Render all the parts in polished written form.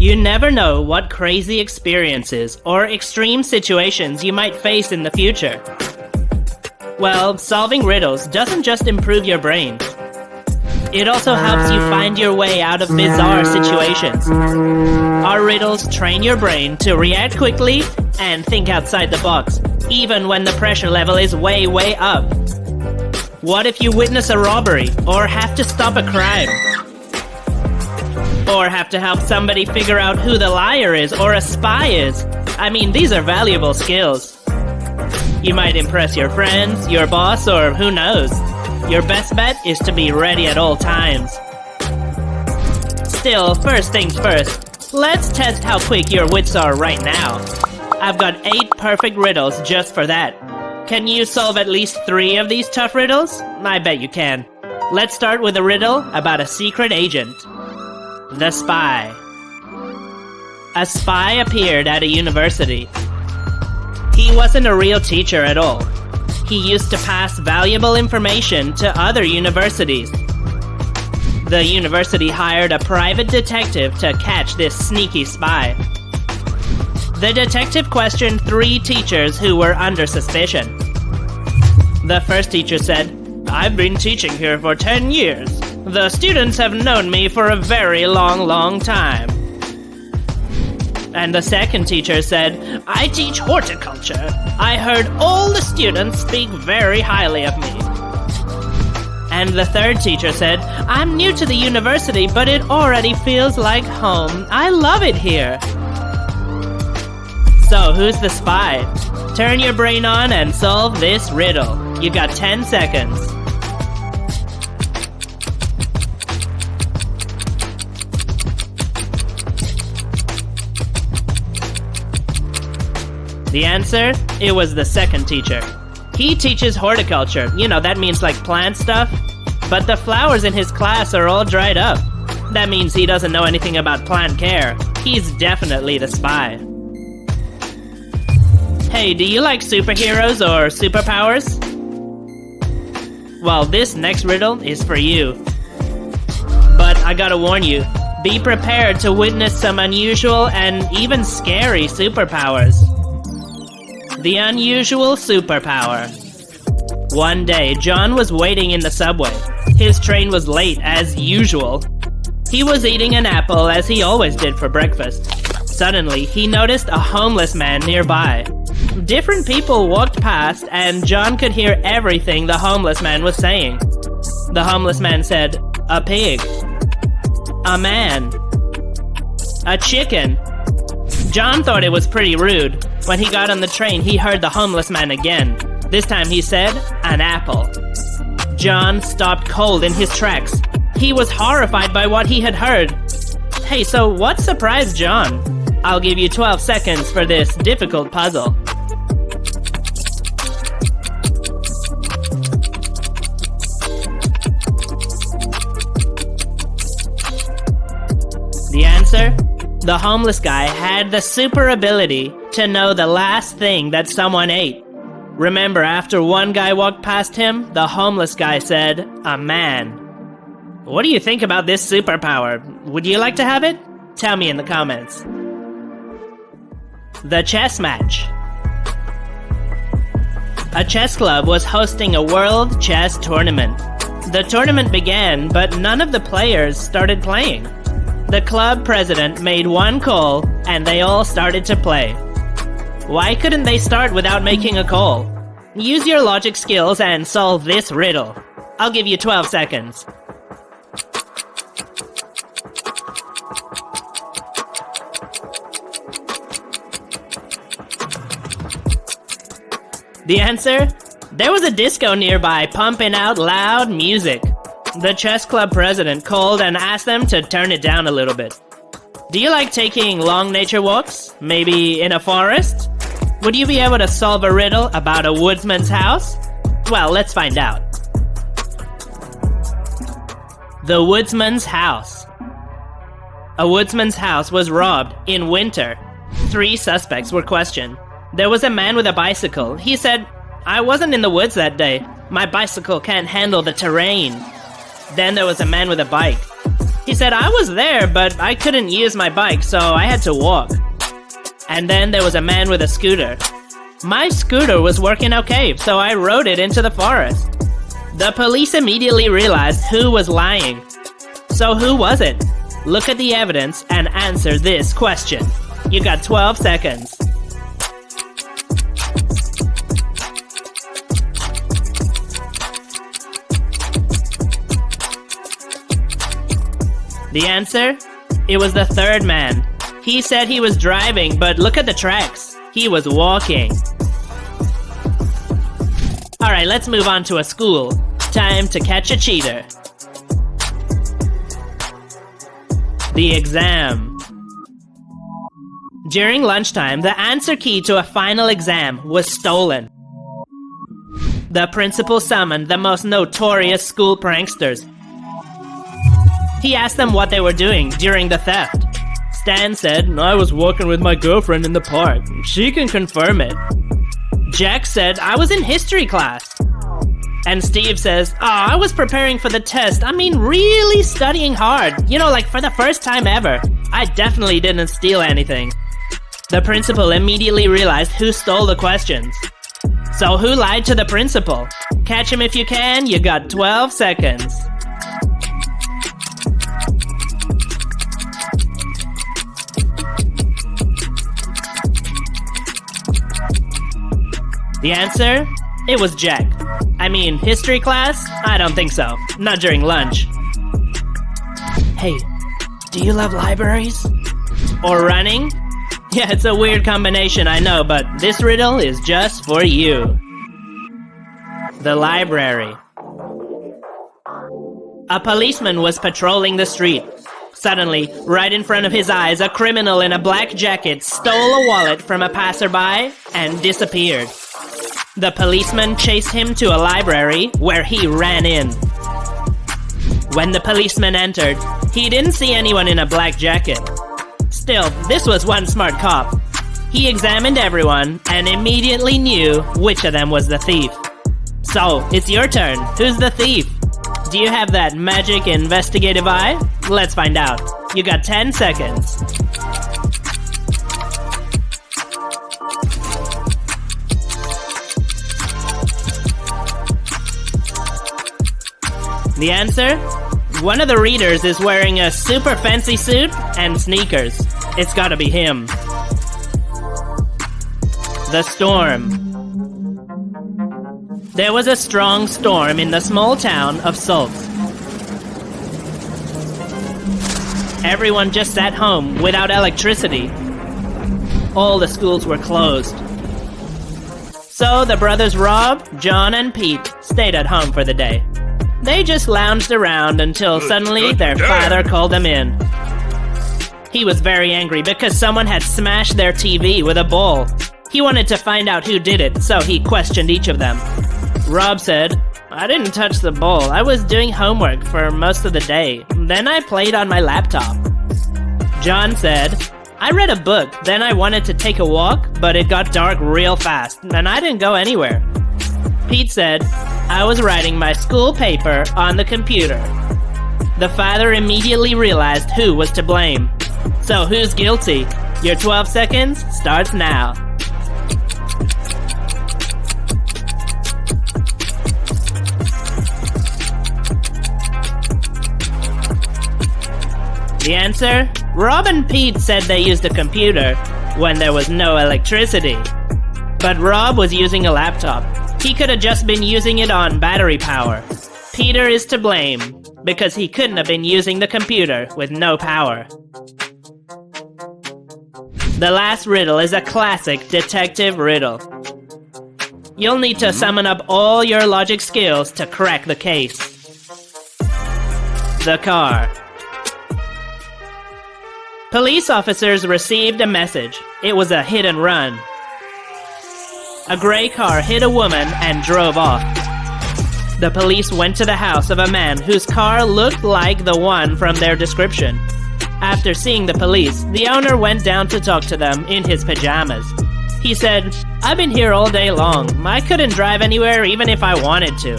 You never know what crazy experiences or extreme situations you might face in the future. Well, solving riddles doesn't just improve your brain. It also helps you find your way out of bizarre situations. Our riddles train your brain to react quickly and think outside the box, even when the pressure level is way, way up. What if you witness a robbery, or have to stop a crime? Or have to help somebody figure out who the liar is or a spy is? I mean, these are valuable skills. You might impress your friends, your boss, or who knows. Your best bet is to be ready at all times. Still, first things first, let's test how quick your wits are right now. I've got 8 perfect riddles just for that. Can you solve at least 3 of these tough riddles? I bet you can. Let's start with a riddle about a secret agent. The spy. A spy appeared at a university. He wasn't a real teacher at all. He used to pass valuable information to other universities. The university hired a private detective to catch this sneaky spy. The detective questioned 3 teachers who were under suspicion. The first teacher said, "I've been teaching here for 10 years. The students have known me for a very long time." And the second teacher said, "I teach horticulture. I heard all the students speak very highly of me." And the third teacher said, "I'm new to the university, but it already feels like home. I love it here." So, who's the spy? Turn your brain on and solve this riddle. You've got 10 seconds. The answer? It was the second teacher. He teaches horticulture. You know, that means like plant stuff. But the flowers in his class are all dried up. That means he doesn't know anything about plant care. He's definitely the spy. Hey, do you like superheroes or superpowers? Well, this next riddle is for you. But I gotta warn you, be prepared to witness some unusual and even scary superpowers. The unusual superpower. One day, John was waiting in the subway. His train was late as usual. He was eating an apple as he always did for breakfast. Suddenly, he noticed a homeless man nearby. Different people walked past and John could hear everything the homeless man was saying. The homeless man said, "A pig. A man. A chicken." John thought it was pretty rude. When he got on the train, he heard the homeless man again. This time he said, "An apple." John stopped cold in his tracks. He was horrified by what he had heard. Hey, so what surprised John? I'll give you 12 seconds for this difficult puzzle. The answer? The homeless guy had the super ability to know the last thing that someone ate. Remember, after one guy walked past him, the homeless guy said, "A man." What do you think about this superpower? Would you like to have it? Tell me in the comments. The chess match. A chess club was hosting a world chess tournament. The tournament began, but none of the players started playing. The club president made one call, and they all started to play. Why couldn't they start without making a call? Use your logic skills and solve this riddle. I'll give you 12 seconds. The answer? There was a disco nearby pumping out loud music. The chess club president called and asked them to turn it down a little bit. Do you like taking long nature walks? Maybe in a forest? Would you be able to solve a riddle about a woodsman's house? Well, let's find out. The woodsman's house. A woodsman's house was robbed in winter. 3 suspects were questioned. There was a man with a bicycle. He said, "I wasn't in the woods that day. My bicycle can't handle the terrain." Then there was a man with a bike. He said, I was there, but I couldn't use my bike, so I had to walk. And then there was a man with a scooter. My scooter was working okay, so I rode it into the forest. The police immediately realized who was lying. So who was it? Look at the evidence and answer this question. You got 12 seconds. The answer? It was the third man. He said he was driving, but look at the tracks. He was walking. Alright, let's move on to a school. Time to catch a cheater. The exam. During lunchtime, the answer key to a final exam was stolen. The principal summoned the most notorious school pranksters. He asked them what they were doing during the theft. Stan said, I was walking with my girlfriend in the park. She can confirm it. Jack said, I was in history class. And Steve says, I was preparing for the test. I mean, really studying hard. You know, like for the first time ever. I definitely didn't steal anything. The principal immediately realized who stole the questions. So who lied to the principal? Catch him if you can. You got 12 seconds. The answer? It was Jack. I mean, history class? I don't think so. Not during lunch. Hey, do you love libraries? Or running? Yeah, it's a weird combination, I know, but this riddle is just for you. The library. A policeman was patrolling the street. Suddenly, right in front of his eyes, a criminal in a black jacket stole a wallet from a passerby and disappeared. The policeman chased him to a library where he ran in. When the policeman entered, he didn't see anyone in a black jacket. Still, this was one smart cop. He examined everyone and immediately knew which of them was the thief. So, it's your turn. Who's the thief? Do you have that magic investigative eye? Let's find out. You got 10 seconds. The answer? One of the readers is wearing a super fancy suit and sneakers. It's gotta be him. The storm. There was a strong storm in the small town of Salt. Everyone just sat home without electricity. All the schools were closed. So the brothers Rob, John, and Pete stayed at home for the day. They just lounged around until suddenly their father called them in. He was very angry because someone had smashed their TV with a ball. He wanted to find out who did it, so he questioned each of them. Rob said, I didn't touch the ball. I was doing homework for most of the day. Then I played on my laptop. John said, I read a book, then I wanted to take a walk, but it got dark real fast, and I didn't go anywhere. Pete said, I was writing my school paper on the computer. The father immediately realized who was to blame. So who's guilty? Your 12 seconds starts now. The answer? Rob and Pete said they used a computer when there was no electricity. But Rob was using a laptop. He could have just been using it on battery power. Peter is to blame because he couldn't have been using the computer with no power. The last riddle is a classic detective riddle. You'll need to summon up all your logic skills to crack the case. The car. Police officers received a message. It was a hit and run. A gray car hit a woman and drove off. The police went to the house of a man whose car looked like the one from their description. After seeing the police, the owner went down to talk to them in his pajamas. He said, I've been here all day long. I couldn't drive anywhere even if I wanted to.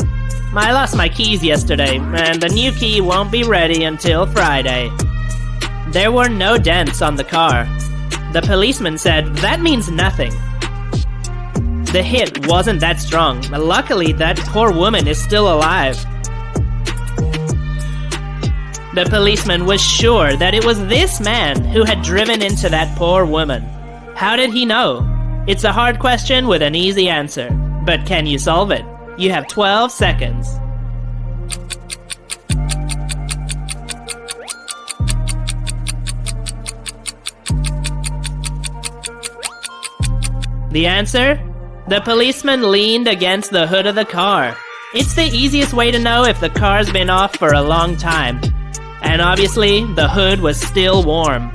I lost my keys yesterday, and the new key won't be ready until Friday. There were no dents on the car. The policeman said that means nothing. The hit wasn't that strong. Luckily, that poor woman is still alive. The policeman was sure that it was this man who had driven into that poor woman. How did he know? It's a hard question with an easy answer. But can you solve it? You have 12 seconds. The answer? The policeman leaned against the hood of the car. It's the easiest way to know if the car's been off for a long time. And obviously, the hood was still warm.